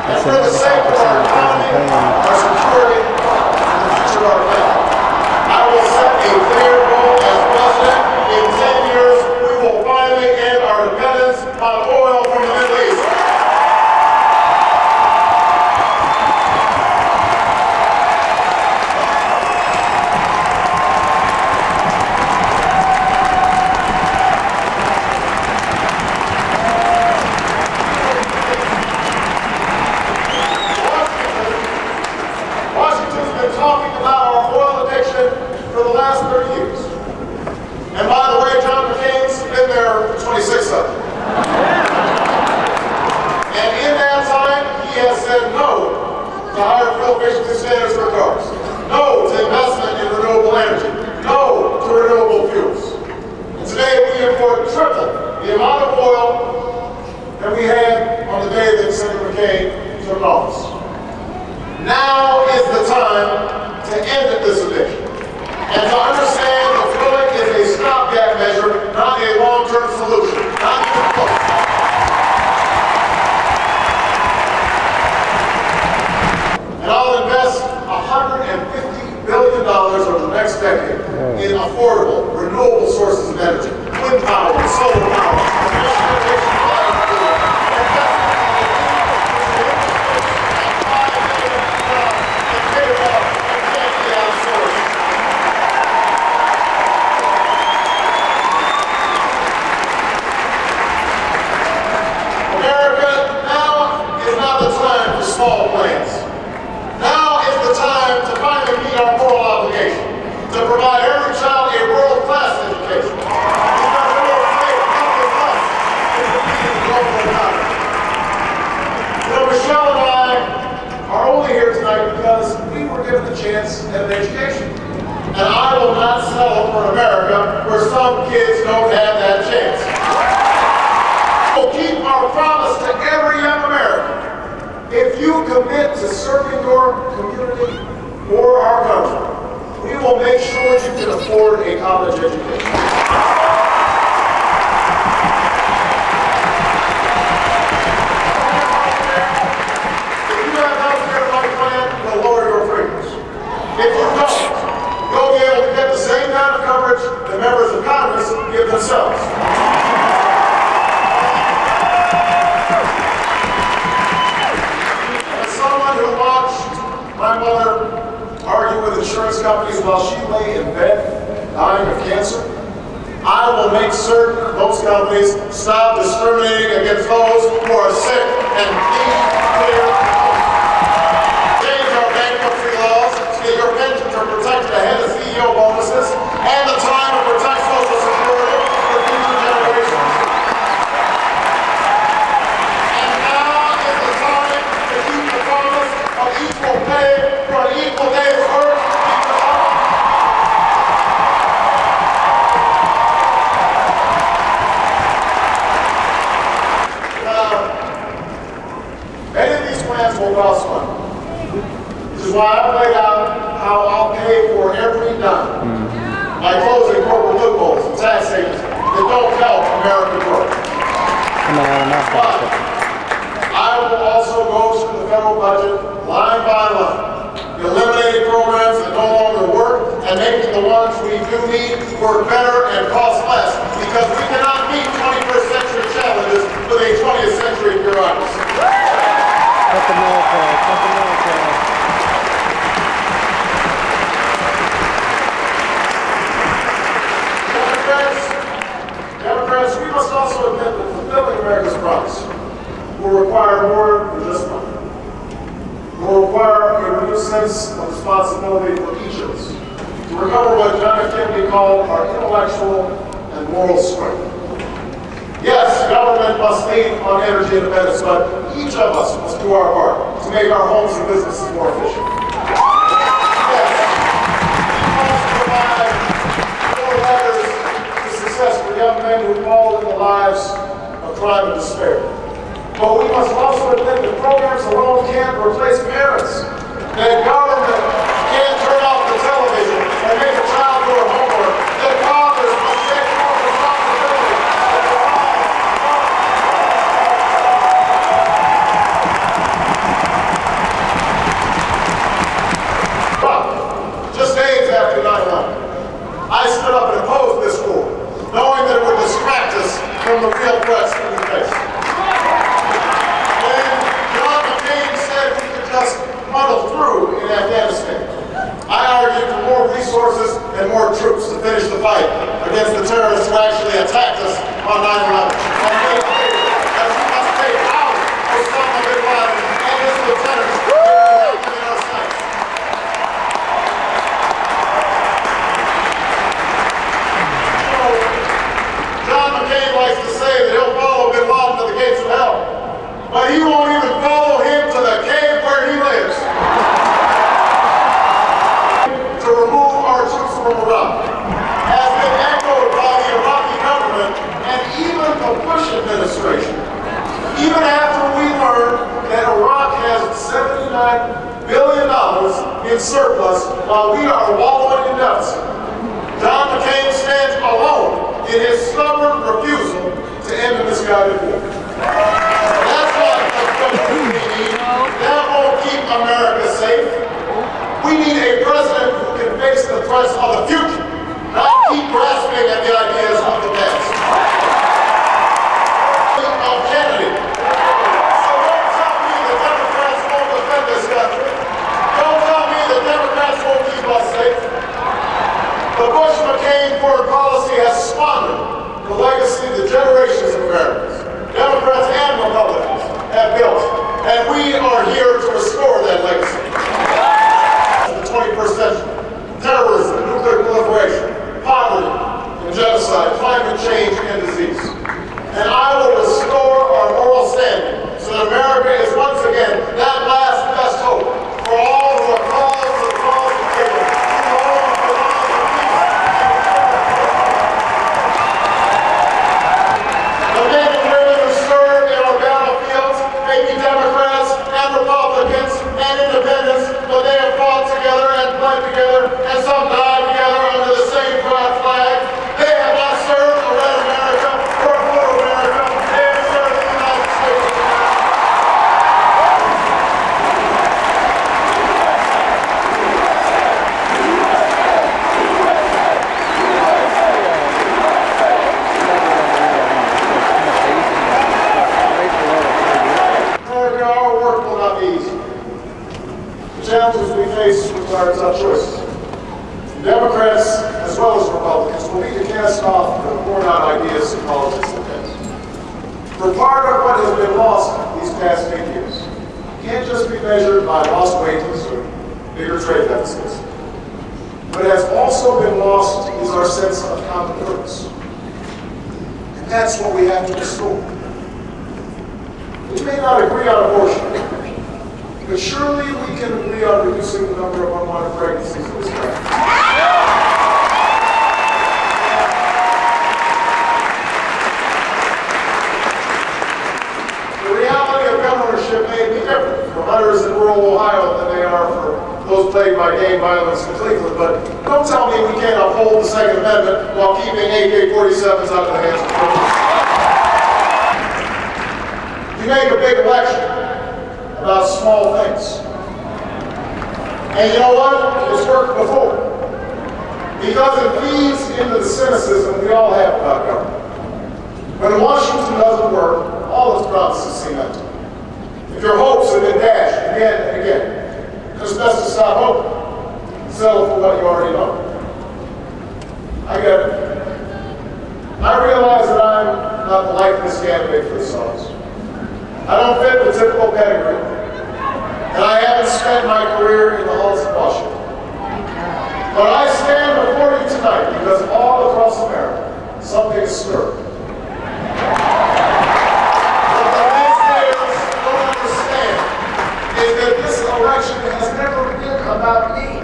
and for the sake of our economy, our security, and the future of our planet. I will set a clear goal as president. In 10 years, we will finally end our dependence on oil from the Middle East. Talking about our oil addiction for the last 30 years. And by the way, John McCain's been there for 26 of them. And in that time, he has said no to higher fuel efficiency standards for cars, no to investment in renewable energy, no to renewable fuels. And today we import triple the amount of oil that we had on the day that Senator McCain took office. Now is the time to end this addiction and to understand that drilling is a stopgap measure, not a long-term solution, not even close. And I'll invest $150 billion over the next decade in affordable, renewable sources of energy, wind power, solar power, small plans. Now is the time to finally meet our moral obligation to provide every child a world-class education. Because we will save countless lives in defeating the global economy. You know, Michelle and I are only here tonight because we were given the chance at an education. And I will not settle for an America where some kids don't have that chance. We'll keep our promise to every young American. If you commit to serving your community or our country, we will make sure you can afford a college education. If you have health care like plan, we'll lower your premiums. If you don't, you'll be able to get the same kind of coverage that members of Congress give themselves. My mother argued with insurance companies while she lay in bed, dying of cancer. I will make certain those companies stop discriminating against those who are sick and need clear health. Change our bankruptcy laws so that your pensions are protected ahead of CEO bonuses and the time to protect Social Security for future generations. And now is the time to keep the promise of equal pay for an equal day's work. Now, many of these plans will cost money. This is why I've laid out how I'll pay for every dime by closing corporate loopholes and tax savings that don't help American growth. But I will also go through the federal budget line by line, eliminating programs that no longer work and making the ones we do need work better and cost less, because we cannot meet 21st century challenges with a 20th century bureaucracy. Cut the military, cut the military. Democrats, we must also admit that fulfilling America's promise will require more than just money. Will require a renewed sense of responsibility for each of us to recover what John F. Kennedy called our intellectual and moral strength. Yes, government must lead on energy independence, but each of us must do our part to make our homes and businesses more efficient. Yes, we must provide more letters to success for young men who fall in the lives of crime and despair. But we must also admit that programs alone can't replace parents. That government can't turn off the television and make a child do her homework. That fathers must take more responsibility. surplus while we are wallowing in deficit. John McCain stands alone in his stubborn refusal to end the misguided war. That's not the president we need. That won't keep America safe. We need a president who can face the threats of the future, not keep grasping at the ideas of the past. Of Kennedy. So don't tell me the Democrats won't defend this country. Don't tell me the Democrats won't keep us safe. The Bush-McCain foreign policy has squandered the legacy the generations of Americans, Democrats and Republicans, have built, and we are here to restore that legacy. In the 21st century, terrorism, nuclear proliferation, poverty, and genocide, climate change, and disease. And I will restore our moral standing so that America is once again that last best hope for all who are called to the cause of freedom, who long for the cause of peace. The men and women who serve in our battlefields may be Democrats and Republicans and independents, but they have fought together and bled together, and some died together under the same proud flag. They have not served a red America or a blue America. They have served the United States. Our work will not be easy. The challenges we face require tough choices. Democrats, as well as Republicans, will need to cast off the worn-out ideas of politics in the past. For part of what has been lost these past 8 years can't just be measured by lost wages or bigger trade deficits. What has also been lost is our sense of common purpose. And that's what we have to restore. We may not agree on abortion, but surely we can agree on reducing the number of unwanted pregnancies in this country. The reality of gun ownership may be different for hunters in rural Ohio than they are for those plagued by gang violence in Cleveland, but don't tell me we can't uphold the Second Amendment while keeping AK-47s out of the hands of criminals. You make a big election about small things. And you know what? It's worked before. Because it feeds into the cynicism we all have about government. When Washington doesn't work, all its promises seem empty. If your hopes have been dashed again and again, it's best to stop hoping. Settle for what you already know. I get it. I realize that I'm not the likeliest candidate for this office. I don't fit the typical pedigree, and I haven't spent my career in the halls of Washington. But I stand before you tonight because all across America, something is stirring. What the naysayers don't understand is that this election has never been about me.